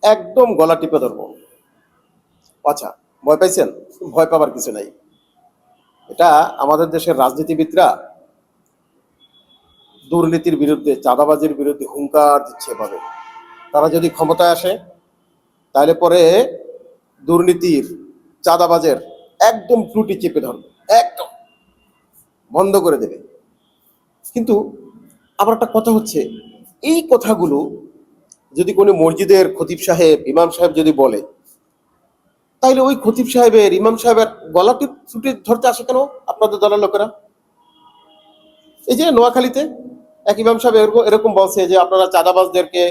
একদম গলা টিপে ধরবো। আচ্ছা, ভয় পাইছেন? ভয় পাবার কিছু নাই। এটা আমাদের দেশের রাজনীতিবিদরা দুর্নীতির বিরুদ্ধে, চাঁদাবাজির বিরুদ্ধে হুঙ্কার দিচ্ছে এভাবে। তারা যদি ক্ষমতায় আসে তাহলে পরে দুর্নীতির, চাঁদাবাজের একদম ত্রুটি চেপে ধরবে, একদম বন্ধ করে দেবে। কিন্তু আবার একটা কথা হচ্ছে, এই কথাগুলো যদি কোনো মসজিদের খতিব সাহেব, ইমাম সাহেব যদি বলে, তাইলে ওই খতিব সাহেবের, ইমাম সাহেবের গলা ছুটি ধরতে আসে কেন আপনাদের দলের লোকেরা? এই যে নোয়াখালীতে এক ইমাম সাহেব এরকম বলছে যে আপনারা চাঁদাবাজদেরকে,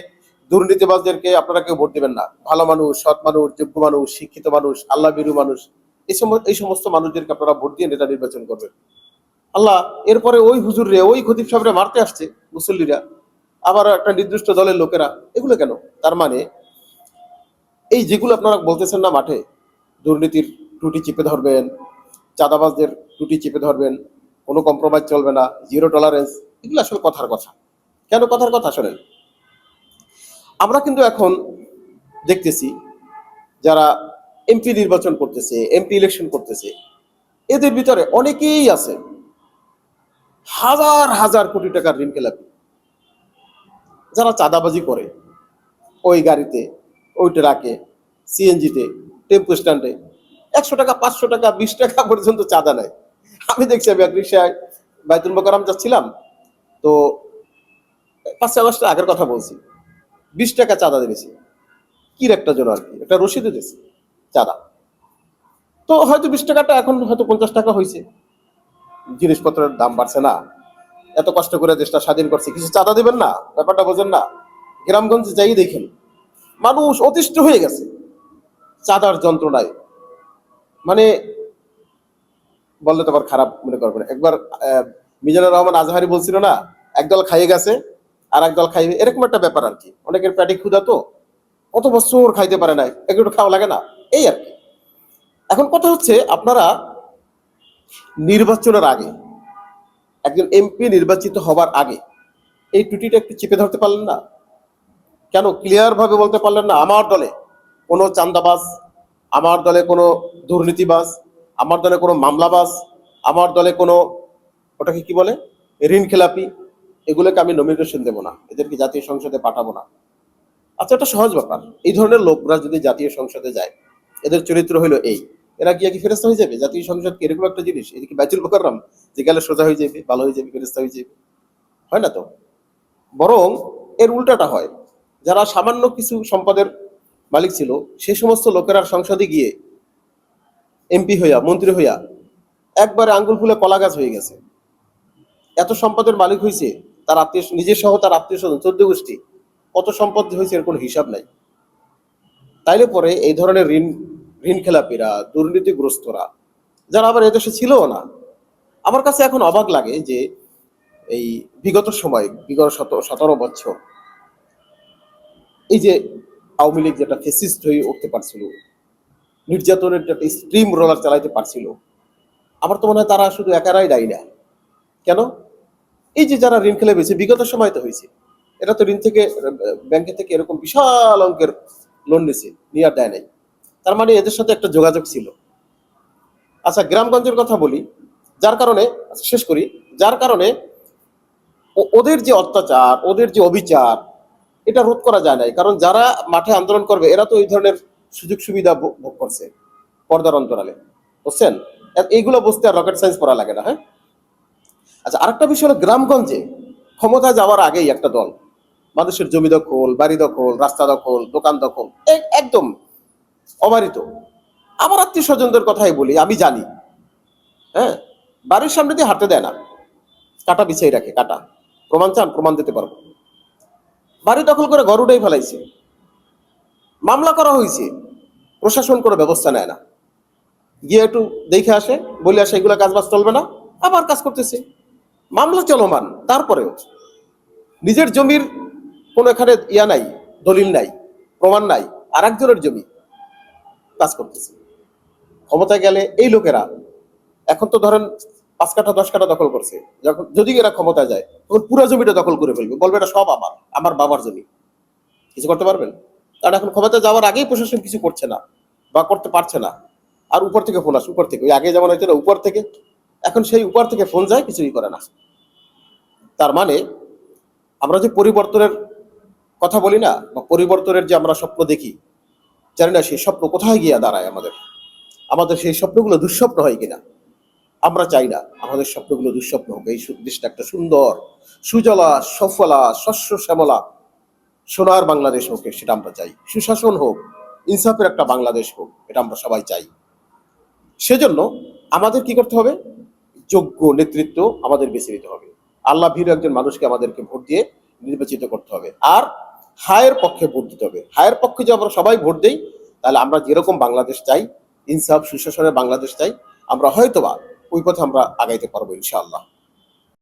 দুর্নীতিবাজদেরকে আপনারা কেউ ভোট দেবেন না, ভালো মানুষ, সৎ মানুষ, যোগ্য মানুষ, শিক্ষিত মানুষ, আল্লাহ বিরু মানুষ, এই সমস্ত মানুষদেরকে আপনারা ভোট দিয়ে নেতা নির্বাচন করবেন। আল্লাহ এরপরে ওই হুজুররে, ওই খতিব সাহেবরা মারতে আসছে মুসল্লিরা, আবার একটা নির্দিষ্ট দলের লোকেরা। এগুলো কেন? তার মানে এই যেগুলো আপনারা বলতেছেন না মাঠে, দুর্নীতির ত্রুটি চেপে ধরবেন, চাঁদাবাজদের ত্রুটি চেপে ধরবেন, কোনো কম্প্রোমাইজ চলবে না, জিরো টলারেন্স, এগুলো আসলে কথার কথা। কেন কথার কথা? শোনেন, আমরা কিন্তু এখন দেখতেছি যারা এমপি নির্বাচন করতেছে, এমপি ইলেকশন করতেছে, এদের ভিতরে অনেকেই আছে হাজার হাজার কোটি টাকার ঋণ খেলাপি, যারা চাঁদাবাজি করে ওই গাড়িতে, ওই ট্রাকে, সিএনজিতে, টেম্পো স্ট্যান্ডে 100 টাকা, 500 টাকা, 20 টাকা পর্যন্ত চাঁদা নেয়। আমি দেখছি, আমি এক রিক্সায় বাইতুল মোকাররম যাচ্ছিলাম, তো 5-6 মাস আগের কথা বলছি, 20 টাকা চাঁদা দিয়েছি, কি একটা জন্য আর কি, একটা রসিদে দিয়েছি চাঁদা। তো হয়তো 20 টাকাটা এখন হয়তো 50 টাকা হয়েছে, জিনিসপত্রের দাম বাড়ছে না, এত কষ্ট করে দেশটা স্বাধীন করছে, কিছু চাঁদা দিবেন না? ব্যাপারটা বোঝেন না? গ্রামগঞ্জে যাই দেখেন, মানুষ অতিষ্ঠ হয়ে গেছে চাঁদার যন্ত্রণায়। মানে বললে তো আবার খারাপ মনে করবেন, একবার মিজানুর রহমান আজহারি বলছিল না, একদল খাইয়ে গেছে আর একদল খাইবে, এরকম একটা ব্যাপার আর কি। অনেকের পেটে ক্ষুধা, তো কত বছর খাইতে পারে নাই, একটু খাওয়া লাগে না, এই আর কি। এখন কথা হচ্ছে, আপনারা নির্বাচনের আগে, একজন এমপি নির্বাচিত হবার আগে এই টুটিটা একটু চেপে ধরতে পারলেন না? কেন ক্লিয়ার ভাবে বলতে পারলেন না, আমার দলে কোনো চান্দাবাজ, আমার দলে কোনো দুর্নীতিবাজ, আমার দলে কোনো মামলাবাজ, আমার দলে কোনো, ওটাকে কি বলে, ঋণ খেলাপি, এগুলোকে আমি নমিনেশন দেবো না, এদেরকে জাতীয় সংসদে পাঠাবো না। আচ্ছা, এটা সহজ ব্যাপার। এই ধরনের লোকরা যদি জাতীয় সংসদে যায়, এদের চরিত্র হলো এই, এরা কি ফেরেস্তা হয়ে যাবে? জাতীয় সংসদ কি এরকম একটা জিনিস? এদিকে বাইতুল মোকাররম যে গেলে সোজা হয়ে যাবে, ভালো হয়ে যাবে, ফেরেস্তা হয়ে যাবে? হয় না তো। বরং এর উল্টাটা হয়। যারা সামান্য কিছু সম্পদের মালিক ছিল, সে সমস্ত লোকেরা সংসদে গিয়ে এমপি হইয়া, মন্ত্রী হইয়া একবারে আঙ্গুল ফুলে কলা গাছ হয়ে গেছে, এত সম্পদের মালিক হয়েছে। তার আত্মীয়, নিজের সহ তার আত্মীয় স্বজন 14 গোষ্ঠী, কত সম্পদ হয়েছে এর কোনো হিসাব নাই। তাইলে পরে এই ধরনের ঋণ খেলাপিরা, দুর্নীতিগ্রস্তরা, যারা আবার এদেশে ছিল না, আমার কাছে এখন অবাক লাগে যে এই বিগত সময়, বিগত 17 বছর, এই যে আওয়ামী লীগ যেটা ফেসিস্ট হয়ে উঠতে পারছিল, নির্যাতনের একটা স্ট্রিম রোলার চালাইতে পারছিল, আমার তো মনে হয় তারা শুধু একারাই দায়ী না। কেন? এই যে যারা ঋণ খেলে বেছে, বিগত সময় তো হয়েছে, এটা তো ঋণ থেকে, ব্যাংকে থেকে এরকম বিশাল অঙ্কের লোন নিছে, নিয়ে আর দেয় নাই। তার মানে এদের সাথে একটা যোগাযোগ ছিল। আচ্ছা, গ্রামগঞ্জের কথা বলি, যার কারণে, আচ্ছা শেষ করি, যার কারণে ওদের যে অত্যাচার, ওদের যে অবিচার, এটা রোধ করা যায় নাই। কারণ যারা মাঠে আন্দোলন করবে, এরা তো এই ধরনের সুযোগ সুবিধা ভোগ করছে পর্দার অন্তরালে, বুঝছেন? এইগুলো বুঝতে আর রকেট সায়েন্স পড়া লাগে না। হ্যাঁ, আচ্ছা, আরেকটা বিষয় হলো, গ্রামগঞ্জে ক্ষমতায় যাওয়ার আগেই একটা দল মানুষের জমি দখল, বাড়ি দখল, রাস্তা দখল, দোকান দখল, একদম অবারিত। আমার আত্মীয় স্বজনদের কথাই বলি, আমি জানি, হ্যাঁ, বাড়ির সামনে দিয়ে হাঁটতে দেয় না, কাটা বিছাই রাখে, কাটা। প্রমাণ চান? প্রমাণ দিতে পারবো। বাড়ি দখল করে ঘর উঠেই ফেলাইছে, মামলা করা হয়েছে, প্রশাসন কোনো ব্যবস্থা নেয় না। গিয়ে একটু দেখে আসে, বলে আসে এগুলো কাজবাজ চলবে না, আবার কাজ করতেছে, মামলা চলমান। তারপরেও নিজের জমির কোনো এখানে ইয়া নাই, দলিল নাই, প্রমাণ নাই, আর একজনের জমি কাজ করতেছে। ক্ষমতায় গেলে এই লোকেরা, এখন তো ধরেন 5 কাঠা 10 কাঠা দখল করছে, যখন যদি এরা ক্ষমতায় যায় তখন পুরো জমিটা দখল করে ফেলবে, বলবে এটা সব আমার, আমার বাবার জমি। কিছু করতে পারবেন? কারণ এখন ক্ষমতা যাওয়ার আগেই প্রশাসন কিছু করছে না বা করতে পারছে না। আর উপর থেকে ফোন আসে, উপর থেকে, ওই আগে যেমন হয়েছিল উপর থেকে, এখন সেই উপর থেকে ফোন যায়, কিছুই করে না। তার মানে আমরা যে পরিবর্তনের কথা বলি না, বা পরিবর্তনের যে আমরা স্বপ্ন দেখি, জানি না সেই স্বপ্ন কোথায় গিয়ে দাঁড়ায়। আমাদের সেই স্বপ্নগুলো দুঃস্বপ্ন হয় কিনা। আমরা চাই না আমাদের স্বপ্নগুলো দুঃস্বপ্ন হোক। এই দেশটা একটা সুন্দর, সুজলা, সফলা, শস্য শ্যামলা, সোনার বাংলাদেশ হোক, সেটা আমরা চাই। সুশাসন হোক, ইনসাফের একটা বাংলাদেশ হোক, এটা আমরা সবাই চাই। সেজন্য আমাদের কি করতে হবে? যোগ্য নেতৃত্ব আমাদের বেছে নিতে হবে। আল্লাহ ভীরু একজন মানুষকে আমাদেরকে ভোট দিয়ে নির্বাচিত করতে হবে। আর হায়ের পক্ষে ভোট দিতে হবে। হায়ের পক্ষে যদি আমরা সবাই ভোট দেই, তাহলে আমরা যেরকম বাংলাদেশ চাই, ইনসাফ সুশাসনের বাংলাদেশ চাই, আমরা হয়তোবা ওই পথে আমরা আগাইতে পারবো ইনশাআল্লাহ।